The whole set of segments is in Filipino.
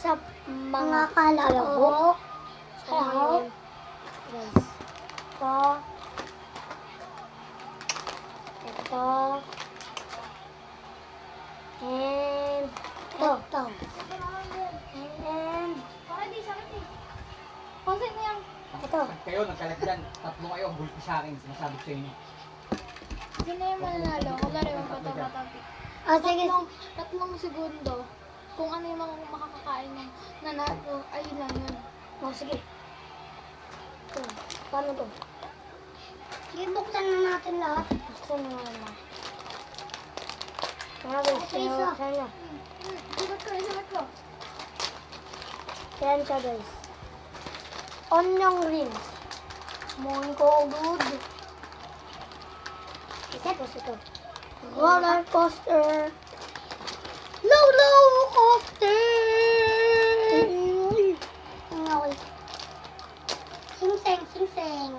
sa mga kalabok. So, ngayon, guys, ito, and ito. And Para di sakit eh. Kasi na yan. ito. Pag kayo nagkalat dyan, tatlo kayo, bulti sa akin, sinasabi ko sa inyo. Sino yung mananalo? Kunwari yung patapatapit. Sige. Tatlong segundo. Kung ano yung mga makakakain ng nanalo, ayun lang yun. Sige. Ito. Paano to? Sige, buksan na natin lahat. Buksan na natin. Mga guys, sinabuksan nyo. Sabat ko. Yan siya guys. Onion rings. Mongo good. Tapos ito. Roller coaster. Roller coaster. Okay. Sing-seng, sing-seng.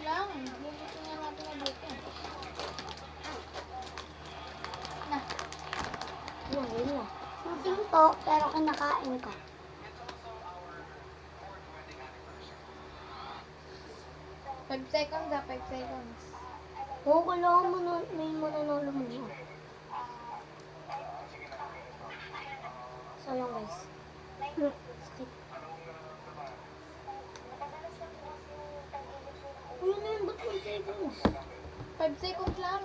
Lang, bubusin nga natin na dito. Na. Yun na. Sing-sing po, pero kinakain ko. 5 seconds 5 seconds. Oo, kailangan mo na, may mananalo mo yun. So, yun guys. Sakit. Ayun na yun, ba't 1 seconds? 5 seconds lang.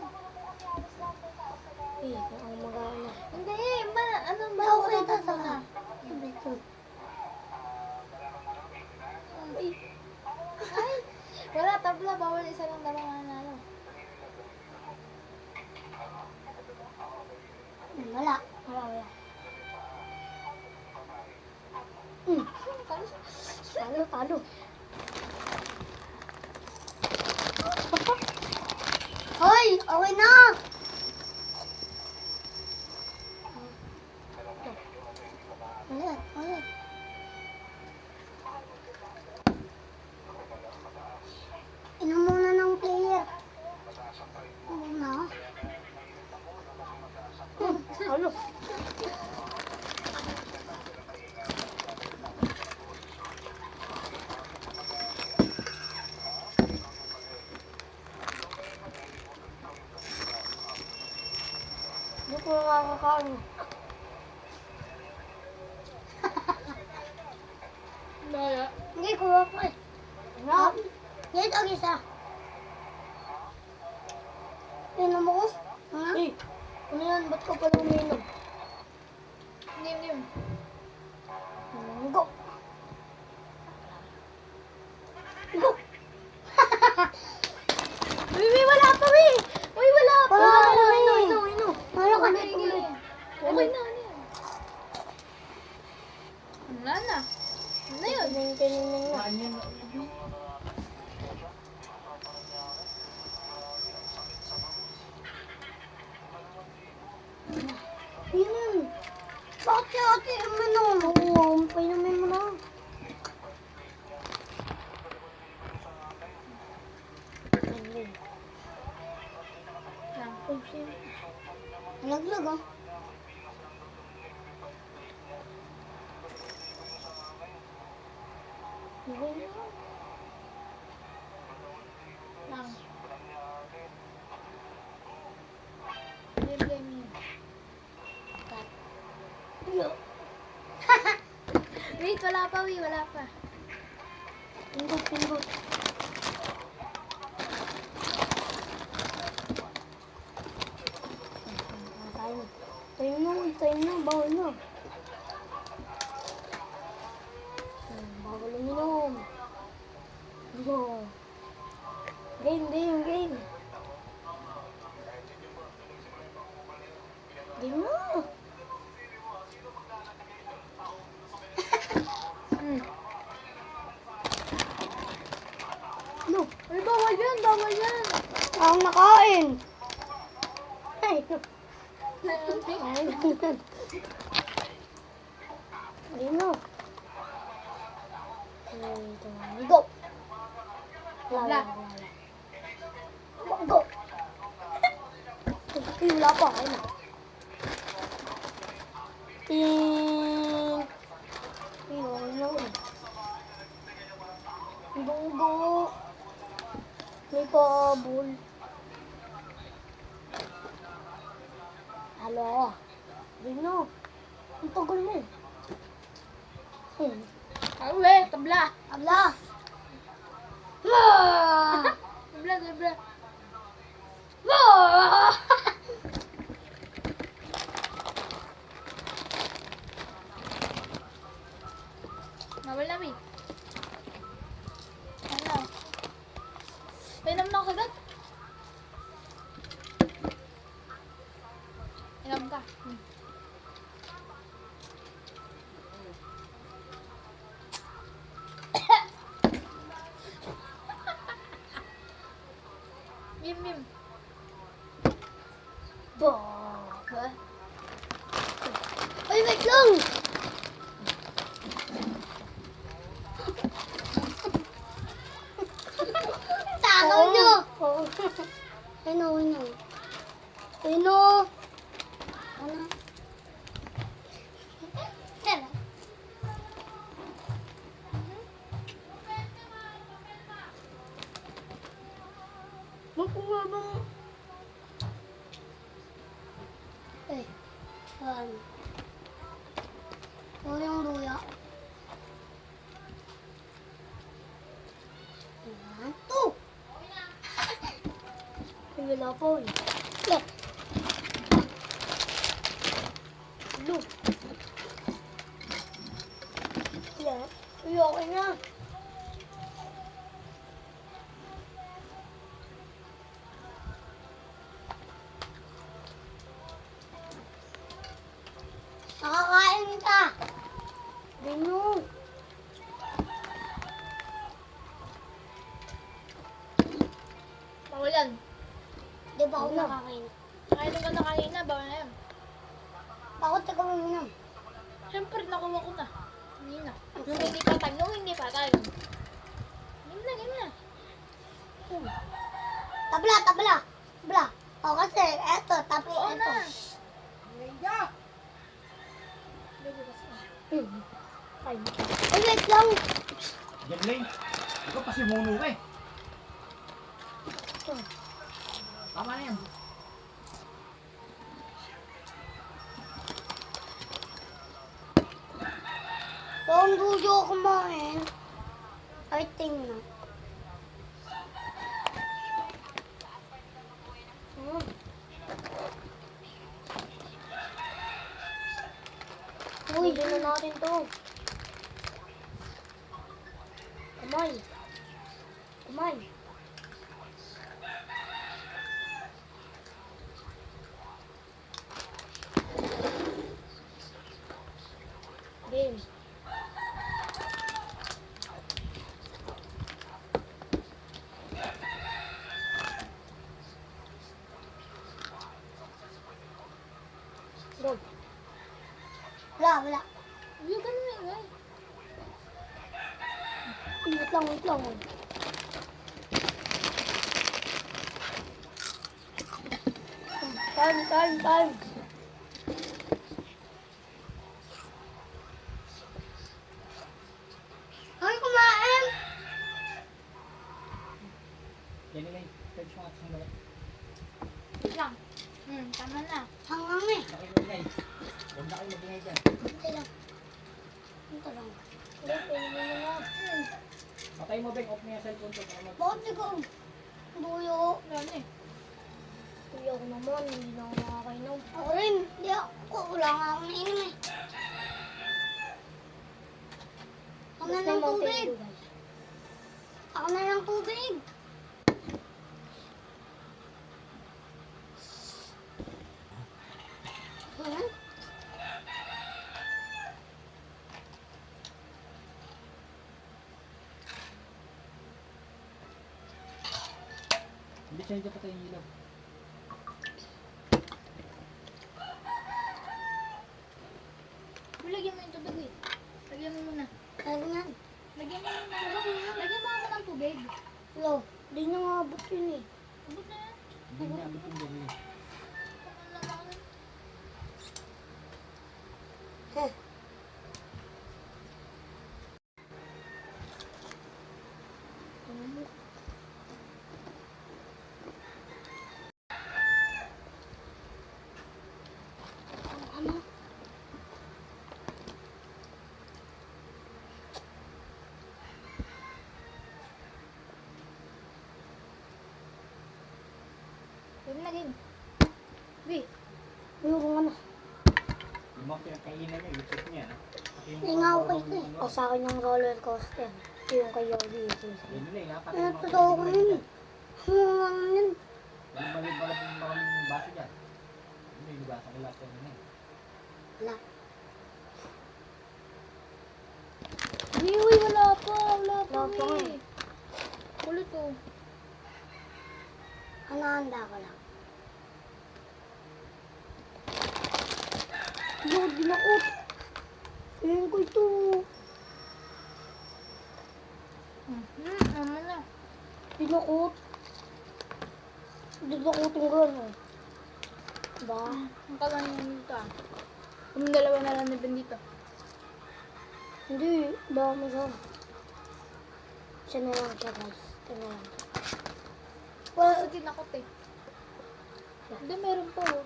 Eh, ang mag-aana. Hindi, ano ba? Okay, Wala tas na. Ay, Ay, wala, tabla. Bawal isa lang daw ang nanalo. wala. Wala. Talo. Hoy, okay na! Ulit. Inom muna ng player. Muna. Talo. Hindi ko nakakakain. Daya. Hindi ko ako eh. Ano? Yan ang isa. Inom mo ko? Ha? Eh, ano yan? Ba't ka pala uminom? Nim. Go! Go! Uy, wala pa, Uy, wala pa. Ino. Wala ka na tuloy. Okay na, ano yan? Wala na. Ano na yun? Tingnan nga. Ganyan. Yun. Bakit si ate uminom? Oo, painumin mo na. Lang. Laglag ah. Lang. Game yun. Wait, wala pa, wala pa. Pindot. Time na, bawal na. Bawal uminom. Go. Game. Game na. No. Ay, bawal yan. Ang nakain. Ay. Game na. Go. Wala. Go. Wala pa. Ayun na. ko bull. Halo. Dino. Ang tagal mo. Awe, tabla. Abla. Ah! Tabla, tabla. Ah! Nawala, mi. Ano? Painom na ako agad. Inom ka. Mim, mim. Bah. Ay, wait lang! Takaw nyo! Ano, ano? Ano? Ano? Tara. Makuha ba? Eh, ano? O yung luya. One, two. Ay, wala po eh. Look. Look. Yeah. Ay, okay na. Nakakain ka. Ganun. Bawal yan. Di ba ako nakakain? Nakainom ka na kanina, bawal na yan. Bakit ikaw uminom? Siyempre, nakuha ko na. Kanina. Nung hindi pa time, nung hindi pa time. Game na, game na. Tabla, tabla. Tabla. O kasi, eto, tapos Oo eto. na. Ay, wait lang. Gemling, ikaw pasimuno ka eh. Tama na yan. Kung duyo kumain, ay tingnan. Uy, yun na natin to. Kamay. Kamay. Game. Go. Wala, wala. Uy, ganun eh. Wait lang, wait lang. Time. Ay, kumain! Gemling, pwede siya nga sandali. Wait lang. Tama na. Hangang eh. Huwag na kayo magingay. Huwag na kayo magingay dyan. Ito lang. Ito lang. Hindi, pwede mo na. Patay mo, Beng. Off mo yung cellphone ko. Para mag- Bakit ikaw? Duyo. Wala na eh. Duyo ako naman, hindi na ako nakakainom. Ako rin, hindi ako. Wala nga akong nainom eh. Ako na ng tubig. Ako na ng tubig. Huh? Hindi siya hindi patay yung ilaw. Lagyan mo yung tubig eh. Lagyan mo muna. Kaya nga. Lagyan mo muna. Lagyan mo muna ng tubig. Lo, di nyo nga abot yun eh. Abot na yan. Hindi niya abot yung Gemling. Ano naman. Heh. mga pinagkainan niya, YouTube niya. Hindi nga ako kayo eh. O sa akin yung roller coaster. Ito yung kay Yogi. Yun nila, nakapatid Ano, mga totoo ko pinagkainan yun. dyan. Yun. Maraming baso dyan. Hindi, di ba? Sa lahat yan yun eh. Wala. Uy, wala pa. Wala pa, Wala pa eh. Kulit oh. Hanahanda ko lang. Lord, dinakot. Ayun ko ito. Naman na. Dinakot. Dinakotin ko ano. Ba? Ang kalan yung dito ah. Kung dalawa na lang na dito. Hindi. Dami siya. Siya na lang siya guys. Siya na lang. Wala sa tinakot eh. Hindi, meron pa oh.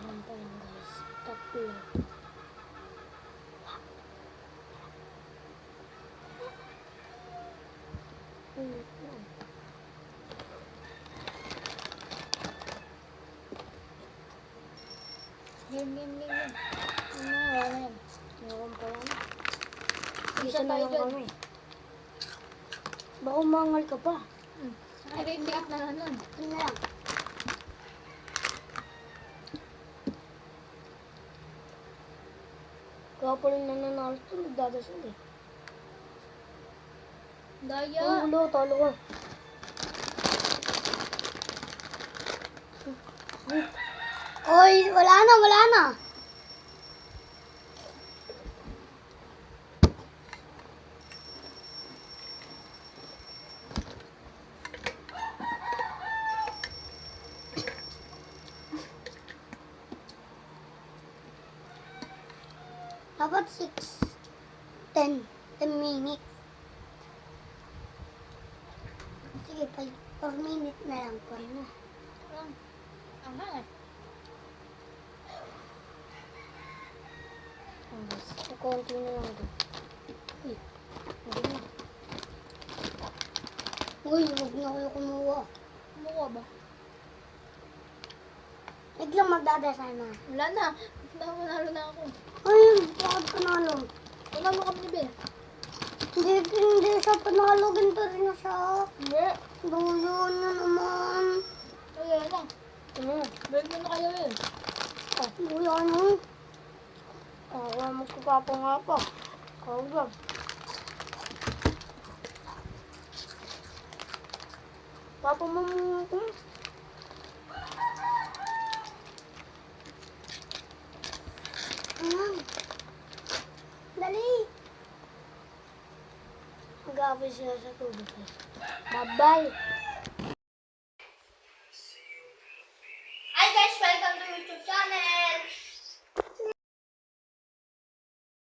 Ayan pa yun guys. Tatlo. Game. Ano, wala na yan. Meron pa yan. Isa Isa na tayo lang dyan. kami. Baka umangal ka pa. Ay, tigat na lang nun. Yun na lang. Kaya pa rin nananalo ito. Nagdadasal eh. Daya. Ang ulo, talo ko. Oy, wala na. Dapat 10 minutes. Sige, 4 minutes na lang po. Ang hangit. Kukunti na lang ito. Uy, hindi na. Uy, huwag na kayo kumuha. Mukha ba? Biglang magdadasal na. Wala na. Manalo na ako. Ay, bakit panalo? Panalo kami ni Ben. Hindi siya panalo. Ganito rin na siya. Hindi. Duyo na naman. Wala na. Break mo na kayo yun. Duyo ano? Wala magkakapa nga pa. Kawag. Papa mo muna ito. Dali. Mag-aabay siya sa tubig. Bye-bye.